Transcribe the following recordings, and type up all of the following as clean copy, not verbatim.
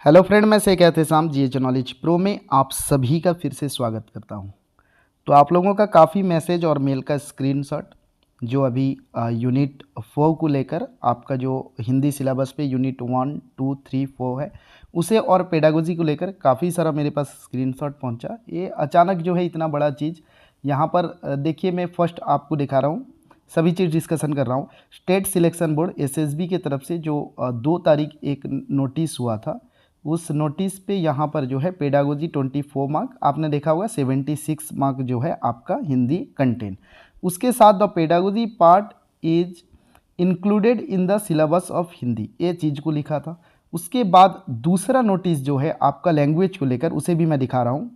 Hello friend, मैं से कहते शाम जीएच नॉलेज प्रो में आप सभी का फिर से स्वागत करता हूं। तो आप लोगों का काफ़ी मैसेज और मेल का स्क्रीनशॉट जो अभी यूनिट 4 को लेकर आपका जो हिंदी सिलेबस पे यूनिट 1, 2, 3, 4 है उसे और पेडागोजी को लेकर काफ़ी सारा मेरे पास स्क्रीनशॉट पहुंचा। ये अचानक जो है इतना बड़ा चीज़ यहाँ पर देखिए, मैं फर्स्ट आपको दिखा रहा हूँ, सभी चीज़ डिस्कशन कर रहा हूँ। स्टेट सिलेक्शन बोर्ड एसएसबी की तरफ से जो 2 तारीख एक नोटिस हुआ था, उस नोटिस पे यहाँ पर जो है पेडागोजी 24 मार्क, आपने देखा होगा 76 मार्क जो है आपका हिंदी कंटेंट, उसके साथ the pedagogy part is included in the syllabus of Hindi, ये चीज़ को लिखा था। उसके बाद दूसरा नोटिस जो है आपका लैंग्वेज को लेकर, उसे भी मैं दिखा रहा हूँ।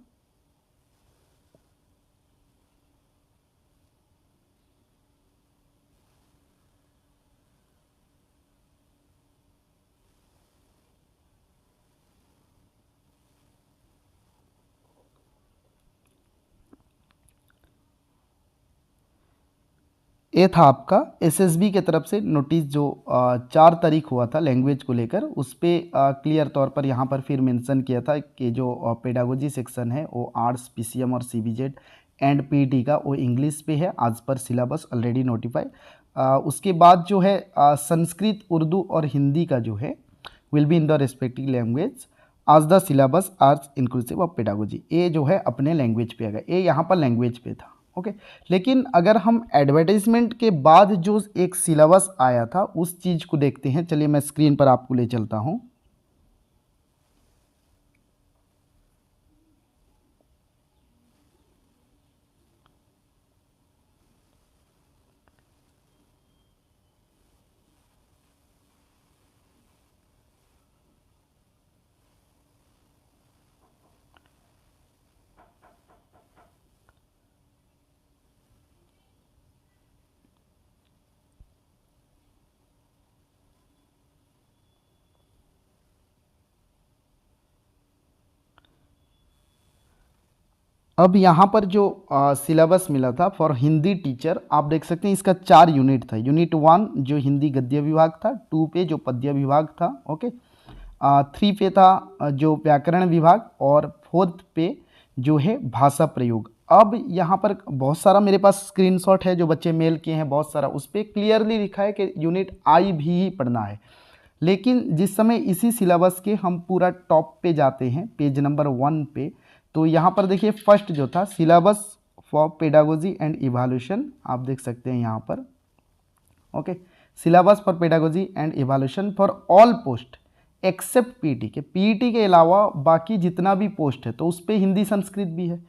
ये था आपका एसएसबी के तरफ से नोटिस जो 4 तारीख हुआ था लैंग्वेज को लेकर, उस पर क्लियर तौर पर यहाँ पर फिर मेंशन किया था कि जो पेडागोजी सेक्शन है वो आर्ट्स, पीसीएम और सीबीजेड एंड पीटी का वो इंग्लिश पे है आज पर सिलेबस ऑलरेडी नोटिफाई। उसके बाद जो है संस्कृत, उर्दू और हिंदी का जो है will be in the respective language as the syllabus arts inclusive of pedagogy, ये जो है अपने लैंग्वेज पे आ गया, ये यहाँ पर लैंग्वेज पे था। ओके लेकिन अगर हम एडवर्टाइजमेंट के बाद जो एक सिलेबस आया था उस चीज़ को देखते हैं, चलिए मैं स्क्रीन पर आपको ले चलता हूं। अब यहाँ पर जो सिलेबस मिला था फॉर हिंदी टीचर, आप देख सकते हैं इसका 4 यूनिट था। यूनिट 1 जो हिंदी गद्य विभाग था, 2 पे जो पद्य विभाग था, ओके 3 पे था जो व्याकरण विभाग, और 4th पे जो है भाषा प्रयोग। अब यहाँ पर बहुत सारा मेरे पास स्क्रीनशॉट है जो बच्चे मेल किए हैं, बहुत सारा, उस पर क्लियरली लिखा है कि यूनिट आई भी ही पढ़ना है। लेकिन जिस समय इसी सिलेबस के हम पूरा टॉप पे जाते हैं, पेज नंबर 1 पे, तो यहाँ पर देखिए फर्स्ट जो था syllabus for pedagogy and evaluation, आप देख सकते हैं यहाँ पर, okay syllabus for pedagogy and evaluation for all post except PT के, पीटी के अलावा बाकी जितना भी पोस्ट है तो उस पर हिंदी संस्कृत भी है,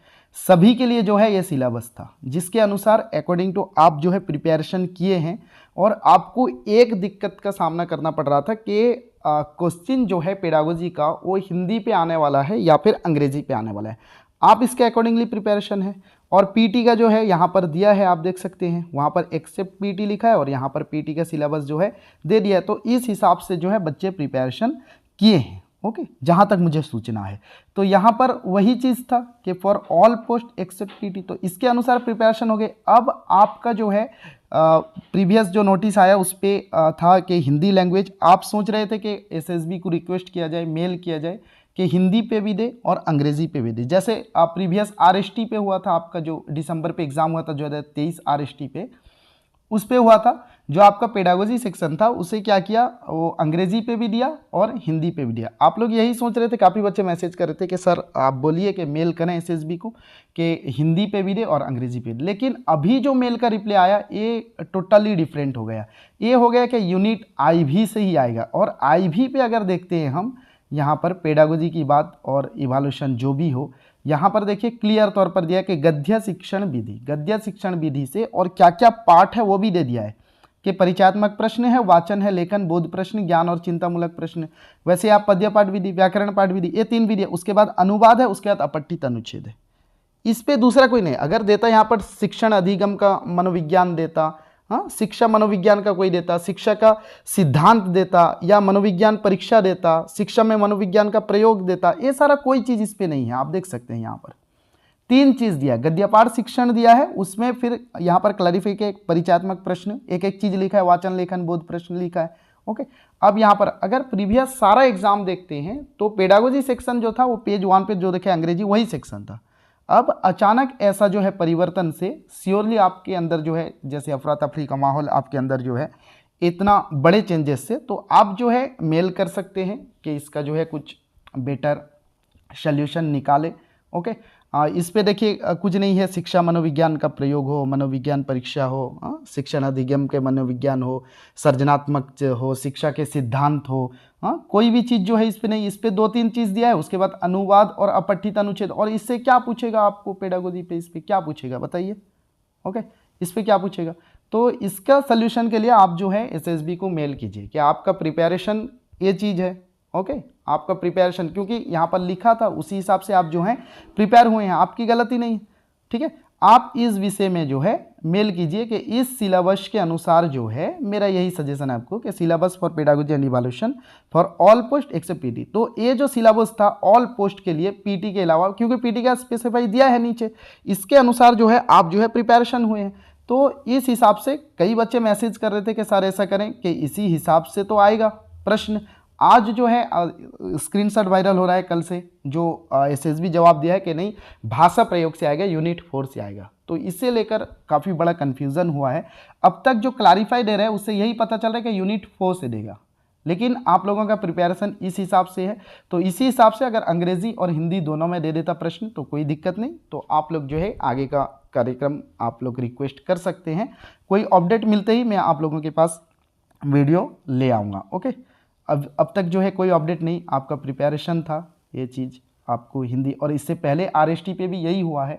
सभी के लिए जो है ये सिलेबस था, जिसके अनुसार अकॉर्डिंग टू आप जो है प्रिपरेशन किए हैं। और आपको एक दिक्कत का सामना करना पड़ रहा था कि क्वेश्चन जो है पेडागोजी का वो हिंदी पे आने वाला है या फिर अंग्रेजी पे आने वाला है, आप इसके अकॉर्डिंगली प्रिपरेशन है। और पीटी का जो है यहाँ पर दिया है, आप देख सकते हैं वहाँ पर एक्सेप्ट पीटी लिखा है और यहाँ पर पीटी का सिलेबस जो है दे दिया है, तो इस हिसाब से जो है बच्चे प्रिपरेशन किए हैं। ओके जहाँ तक मुझे सूचना है तो यहाँ पर वही चीज़ था कि for all post except PT, तो इसके अनुसार प्रिपरेशन हो गए। अब आपका जो है प्रीवियस जो नोटिस आया उस पर था कि हिंदी लैंग्वेज, आप सोच रहे थे कि एसएसबी को रिक्वेस्ट किया जाए, मेल किया जाए कि हिंदी पे भी दे और अंग्रेजी पे भी दे, जैसे प्रीवियस आरएसटी पे हुआ था, आपका जो दिसंबर पे एग्जाम हुआ था 2023 आरएसटी पे, उस पे हुआ था। जो आपका पेडागोजी सेक्शन था उसे क्या किया, वो अंग्रेजी पे भी दिया और हिंदी पे भी दिया। आप लोग यही सोच रहे थे, काफ़ी बच्चे मैसेज कर रहे थे कि सर आप बोलिए कि मेल करें एसएसबी को कि हिंदी पे भी दे और अंग्रेजी पे, लेकिन अभी जो मेल का रिप्लाई आया ये टोटली डिफरेंट हो गया। ये हो गया कि यूनिट आईवी से ही आएगा, और आईवी पे अगर देखते हैं हम यहाँ पर पेडागोजी की बात और इवैल्यूएशन जो भी हो, यहाँ पर देखिए क्लियर तौर पर दिया कि गद्य शिक्षण विधि, गद्य शिक्षण विधि से और क्या क्या पार्ट है वो भी दे दिया है कि परिचयात्मक प्रश्न है, वाचन है, लेखन, बोध प्रश्न, ज्ञान और चिंतामूलक प्रश्न। वैसे आप पद्य पाठ विधि, व्याकरण पाठ विधि, ये 3 विधि है, उसके बाद अनुवाद है, उसके बाद अपठित अनुच्छेद है। इस पे दूसरा कोई नहीं। अगर देता यहाँ पर शिक्षण अधिगम का मनोविज्ञान देता, हाँ शिक्षा मनोविज्ञान का कोई देता, शिक्षा का सिद्धांत देता, या मनोविज्ञान परीक्षा देता, शिक्षा में मनोविज्ञान का प्रयोग देता, ये सारा कोई चीज़ इस पे नहीं है। आप देख सकते हैं यहाँ पर 3 चीज़ दिया, गद्यपाठ शिक्षण दिया है, उसमें फिर यहाँ पर क्लैरिफाई के परिचयात्मक प्रश्न एक एक चीज़ लिखा है, वाचन, लेखन, बोध प्रश्न लिखा है, ओके। अब यहाँ पर अगर प्रीवियस सारा एग्जाम देखते हैं तो पेडागोजी सेक्शन जो था वो पेज 1 पे जो देखे अंग्रेजी वही सेक्शन था। अब अचानक ऐसा जो है परिवर्तन से श्योरली आपके अंदर जो है जैसे अफरा तफरी का माहौल आपके अंदर जो है इतना बड़े चेंजेस से, तो आप जो है मेल कर सकते हैं कि इसका जो है कुछ बेटर सल्यूशन निकाले। ओके। इस पे देखिए कुछ नहीं है, शिक्षा मनोविज्ञान का प्रयोग हो, मनोविज्ञान परीक्षा हो, शिक्षण अधिगम के मनोविज्ञान हो, सृजनात्मक हो, शिक्षा के सिद्धांत हो, कोई भी चीज़ जो है इस पे नहीं। इस पे 2-3 चीज़ दिया है, उसके बाद अनुवाद और अपठित अनुच्छेद। और इससे क्या पूछेगा आपको पेडागोजी पे, इस पे क्या पूछेगा बताइए। ओके, इस पे क्या पूछेगा। तो इसका सल्यूशन के लिए आप जो है एसएसबी को मेल कीजिए कि आपका प्रिपरेशन ये चीज़ है। ओके, आपका प्रिपरेशन क्योंकि यहाँ पर लिखा था उसी हिसाब से आप जो है प्रिपेयर हुए हैं, आपकी गलती नहीं। ठीक है, आप इस विषय में जो है मेल कीजिए कि इस सिलेबस के अनुसार जो है मेरा यही सजेशन है आपको कि syllabus for pedagogy and evaluation for all post except PT. तो ये जो सिलेबस था ऑल पोस्ट के लिए पीटी के अलावा, क्योंकि पीटी का स्पेसिफाई दिया है नीचे, इसके अनुसार जो है आप जो है प्रिपरेशन हुए हैं। तो इस हिसाब से कई बच्चे मैसेज कर रहे थे कि सर ऐसा करें कि इसी हिसाब से तो आएगा प्रश्न। आज जो है स्क्रीनशॉट वायरल हो रहा है कल से, जो एसएसबी जवाब दिया है कि नहीं भाषा प्रयोग से आएगा, यूनिट 4 से आएगा। तो इसे लेकर काफ़ी बड़ा कन्फ्यूज़न हुआ है। अब तक जो क्लैरिफाई दे रहा है उससे यही पता चल रहा है कि यूनिट 4 से देगा, लेकिन आप लोगों का प्रिपरेशन इस हिसाब से है। तो इसी हिसाब से अगर अंग्रेजी और हिंदी दोनों में दे देता प्रश्न तो कोई दिक्कत नहीं। तो आप लोग जो है आगे का कार्यक्रम आप लोग रिक्वेस्ट कर सकते हैं। कोई अपडेट मिलते ही मैं आप लोगों के पास वीडियो ले आऊँगा। ओके, अब तक जो है कोई अपडेट नहीं, आपका प्रिपरेशन था ये चीज़ आपको हिंदी, और इससे पहले आरएसटी पे भी यही हुआ है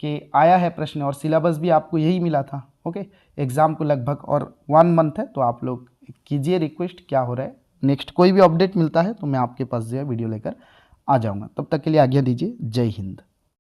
कि आया है प्रश्न और सिलेबस भी आपको यही मिला था। ओके, एग्ज़ाम को लगभग और 1 मंथ है, तो आप लोग कीजिए रिक्वेस्ट क्या हो रहा है। नेक्स्ट कोई भी अपडेट मिलता है तो मैं आपके पास जो है वीडियो लेकर आ जाऊँगा। तब तक के लिए आज्ञा दीजिए। जय हिंद।